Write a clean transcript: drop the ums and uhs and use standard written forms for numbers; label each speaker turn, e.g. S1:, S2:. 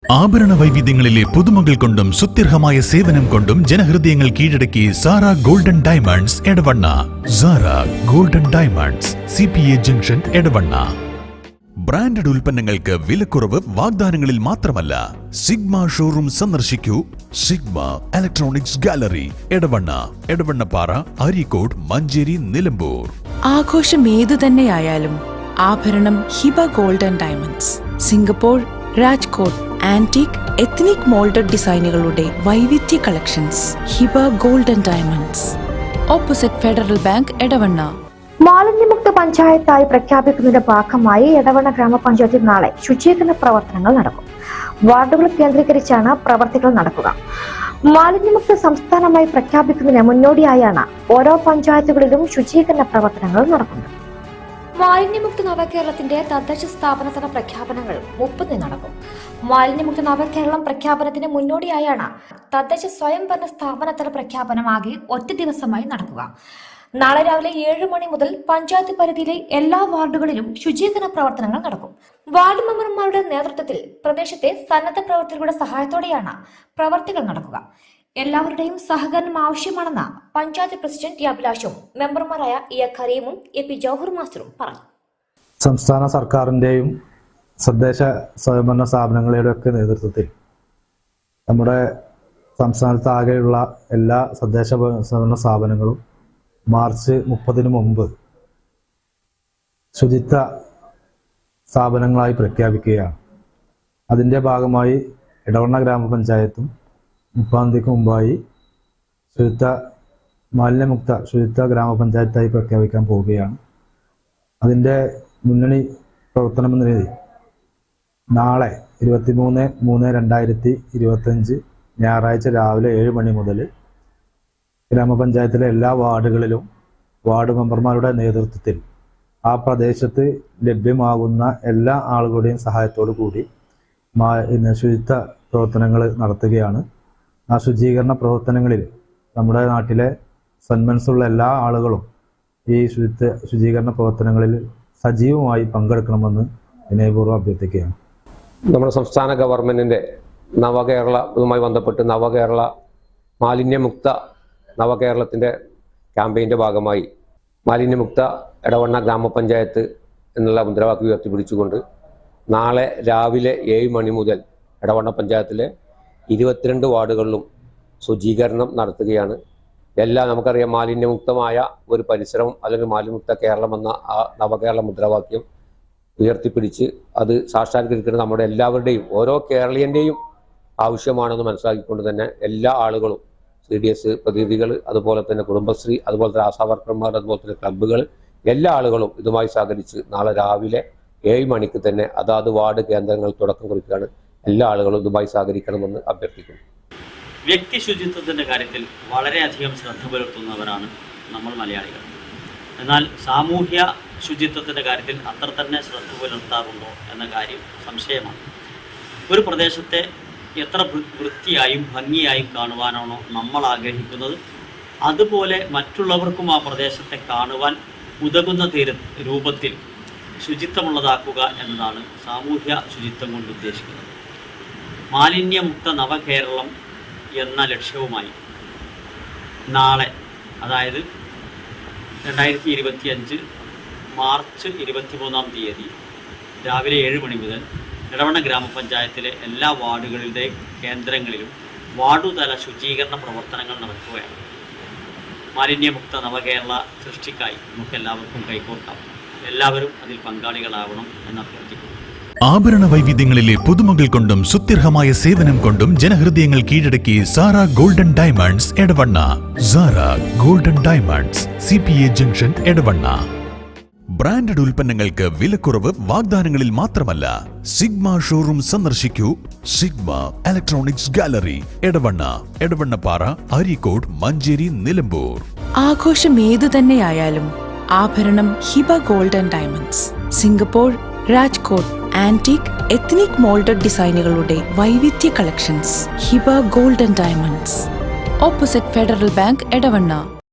S1: ആഭരണ വൈവിധ്യങ്ങളിലെ പുതുമകൾ കൊണ്ടും സുത്യർഹമായ സേവനം കൊണ്ടും ജനഹൃദയങ്ങൾ കീഴടക്കി Sara golden diamonds Edavanna. Sara golden diamonds, CPA junction, Edavanna. Branded ഉൽപ്പന്നങ്ങൾക്ക് വിലക്കുറവ് വാഗ്ദാനങ്ങളിൽ മാത്രമല്ല. സിഗ്മ ഷോറൂം സന്ദർശിക്കൂ. Sigma electronics gallery, Edavanna, Edavannappara, Areekode, Manjeri, Nilambur.
S2: ആഘോഷം ഏതു തന്നെയായാലും ആഭരണം Hiba golden diamonds. Singapore, Rajkot antique ethnic moulded ഡിസൈനുകളുടെ വൈവിധ്യ collections. Hiba golden diamonds, opposite Federal Bank, Edavanna.
S3: മാലിന്യമുക്ത പഞ്ചായത്തായി പ്രഖ്യാപിക്കുന്നതിന്റെ ഭാഗമായി എടവണ്ണ ഗ്രാമപഞ്ചായത്തിൽ നാളെ ശുചീകരണ പ്രവർത്തനങ്ങൾ നടക്കും. വാർഡുകൾ കേന്ദ്രീകരിച്ചാണ് പ്രവർത്തികൾ നടക്കുക. മാലിന്യമുക്ത സംസ്ഥാനമായി പ്രഖ്യാപിക്കുന്നതിന് മുന്നോടിയായാണ് ഓരോ പഞ്ചായത്തുകളിലും ശുചീകരണ പ്രവർത്തനങ്ങൾ നടക്കുന്നത്. മാലിന്യമുക്ത നവകേരളത്തിന്റെ തദ്ദേശ സ്ഥാപനതല പ്രഖ്യാപനങ്ങൾ 30 നടക്കും. മാലിന്യമുക്ത നവകേരളം പ്രഖ്യാപനത്തിന് മുന്നോടിയായാണ് തദ്ദേശ സ്വയംഭരണ സ്ഥാപനതല പ്രഖ്യാപനം ആകെ ഒറ്റ ദിവസമായി നടക്കുക. നാളെ രാവിലെ 7 മണി മുതൽ പഞ്ചായത്ത് പരിധിയിലെ എല്ലാ വാർഡുകളിലും ശുചീകരണ പ്രവർത്തനങ്ങൾ നടക്കും. വാർഡ് മെമ്പർമാരുടെ നേതൃത്വത്തിൽ പ്രദേശത്തെ സന്നദ്ധ പ്രവർത്തകരുടെ സഹായത്തോടെയാണ് പ്രവർത്തികൾ നടക്കുക. എല്ലാവരുടെയും സഹകരണം ആവശ്യമാണെന്ന് പഞ്ചായത്ത് പ്രസിഡന്റ് അഭിലാഷും മെമ്പർമാരായ കരീമും AP ജൗഹർ മാസ്റ്ററും പറഞ്ഞു.
S4: സംസ്ഥാന സർക്കാരിൻ്റെയും തദ്ദേശ സ്വയംഭരണ സ്ഥാപനങ്ങളുടെയും ഒക്കെ നേതൃത്വത്തിൽ നമ്മുടെ സംസ്ഥാനത്താകെയുള്ള എല്ലാ തദ്ദേശ സ്വയംഭരണ സ്ഥാപനങ്ങളും മാർച്ച് 30 മുമ്പ് ശുചിത്വ സ്ഥാപനങ്ങളായി പ്രഖ്യാപിക്കുകയാണ്. അതിൻ്റെ ഭാഗമായി എടവണ്ണ ഗ്രാമപഞ്ചായത്തും 30-ാം തീയതിക്ക് മുമ്പായി മാലിന്യമുക്ത ശുചിത്വ ഗ്രാമപഞ്ചായത്തായി പ്രഖ്യാപിക്കാൻ പോവുകയാണ്. അതിൻ്റെ മുന്നണി പ്രവർത്തനമെന്ന രീതി നാളെ 23/3/2025 ഞായറാഴ്ച രാവിലെ 7 മണി മുതൽ ഗ്രാമപഞ്ചായത്തിലെ എല്ലാ വാർഡുകളിലും വാർഡ് മെമ്പർമാരുടെ നേതൃത്വത്തിൽ ആ പ്രദേശത്ത് ലഭ്യമാകുന്ന എല്ലാ ആളുകളുടെയും സഹായത്തോടു കൂടി ശുചിത്വ പ്രവർത്തനങ്ങൾ നടത്തുകയാണ്. ആ ശുചീകരണ പ്രവർത്തനങ്ങളിൽ നമ്മുടെ നാട്ടിലെ സന്മനസ്സുള്ള എല്ലാ ആളുകളും ഈ ശുചീകരണ പ്രവർത്തനങ്ങളിൽ സജീവമായി പങ്കെടുക്കണമെന്ന് വിനയപൂർവ്വം അഭ്യർത്ഥിക്കുകയാണ്.
S5: നമ്മുടെ സംസ്ഥാന ഗവൺമെൻറ്റിൻ്റെ നവകേരളവുമായി ബന്ധപ്പെട്ട് നവകേരള മാലിന്യമുക്ത നവകേരളത്തിൻ്റെ ക്യാമ്പയിൻ്റെ ഭാഗമായി മാലിന്യമുക്ത എടവണ്ണ ഗ്രാമപഞ്ചായത്ത് എന്നുള്ള മുദ്രാവാക്യം ഉയർത്തിപ്പിടിച്ചുകൊണ്ട് നാളെ രാവിലെ 7 മണി മുതൽ എടവണ്ണ പഞ്ചായത്തിലെ 22 വാർഡുകളിലും ശുചീകരണം നടത്തുകയാണ്. നമുക്കറിയാം, മാലിന്യമുക്തമായ ഒരു പരിസരം അല്ലെങ്കിൽ മാലിന്യമുക്ത കേരളം എന്ന ആ നവകേരള മുദ്രാവാക്യം ഉയർത്തിപ്പിടിച്ച് അത് സാക്ഷാത്കരിക്കുന്നത് നമ്മുടെ എല്ലാവരുടെയും ഓരോ കേരളീയൻ്റെയും ആവശ്യമാണെന്ന് മനസ്സിലാക്കിക്കൊണ്ട് തന്നെ എല്ലാ ആളുകളും CDS പ്രതിനിധികൾ, അതുപോലെ തന്നെ കുടുംബശ്രീ, അതുപോലെ തന്നെ ആശാവർക്കർമാർ, അതുപോലെ തന്നെ ക്ലബ്ബുകൾ, എല്ലാ ആളുകളും ഇതുമായി സഹകരിച്ച് നാളെ രാവിലെ 7 മണിക്ക് തന്നെ അതാത് വാർഡ് കേന്ദ്രങ്ങൾ തുടക്കം കുറിക്കുകയാണ്. എല്ലാ ആളുകളും ഇതുമായി സഹകരിക്കണമെന്ന് അഭ്യർത്ഥിക്കുന്നു.
S6: വ്യക്തി ശുചിത്വത്തിൻ്റെ കാര്യത്തിൽ വളരെയധികം ശ്രദ്ധ പുലർത്തുന്നവരാണ് നമ്മൾ മലയാളികൾ. എന്നാൽ സാമൂഹ്യ ശുചിത്വത്തിൻ്റെ കാര്യത്തിൽ അത്ര തന്നെ ശ്രദ്ധ പുലർത്താറുണ്ടോ എന്ന കാര്യം സംശയമാണ്. ഒരു പ്രദേശത്തെ എത്ര വൃത്തിയായും ഭംഗിയായും കാണുവാനാണോ നമ്മൾ ആഗ്രഹിക്കുന്നത്, അതുപോലെ മറ്റുള്ളവർക്കും ആ പ്രദേശത്തെ കാണുവാൻ ഉതകുന്ന രൂപത്തിൽ ശുചിത്വമുള്ളതാക്കുക എന്നതാണ് സാമൂഹ്യ ശുചിത്വം കൊണ്ട് ഉദ്ദേശിക്കുന്നത്. മാലിന്യമുക്ത നവകേരളം എന്ന ലക്ഷ്യവുമായി നാളെ, അതായത് 2025 മാർച്ച് 23-ാം തീയതി രാവിലെ 7 മണി മുതൽ എടവണ്ണ ഗ്രാമപഞ്ചായത്തിലെ എല്ലാ വാർഡുകളുടെയും കേന്ദ്രങ്ങളിലും വാർഡുതല ശുചീകരണ പ്രവർത്തനങ്ങൾ നടക്കുകയാണ്. മാലിന്യമുക്ത നവകേരള സൃഷ്ടിക്കായി നമുക്കെല്ലാവർക്കും കൈകോർക്കാം. എല്ലാവരും അതിൽ പങ്കാളികളാവണം എന്ന് അഭ്യർത്ഥിക്കുന്നു.
S1: ആഭരണ വൈവിധ്യങ്ങളിലെ പുതുമകൾ കൊണ്ടും സുത്യർഹമായ സേവനം കൊണ്ടും ജനഹൃദയങ്ങൾ കീഴടക്കി Sara golden diamonds, Edavanna. Sara golden diamonds, CPA junction, Edavanna. Branded ഉൽപ്പന്നങ്ങൾക്ക് വിലക്കുറവ് വാഗ്ദാനങ്ങളിൽ മാത്രമല്ല. സിഗ്മ ഷോറൂം സന്ദർശിക്കൂ. Sigma electronics gallery, Edavanna, Edavannappara, Areekode, Manjeri, Nilambur.
S2: ആഘോഷം ഏതു തന്നെയായാലും ആഭരണം Hiba golden diamonds. Singapore, Rajkot antique ethnic moulded ഡിസൈനുകളുടെ വൈവിധ്യ collections. Hiba golden diamonds, opposite Federal Bank, Edavanna.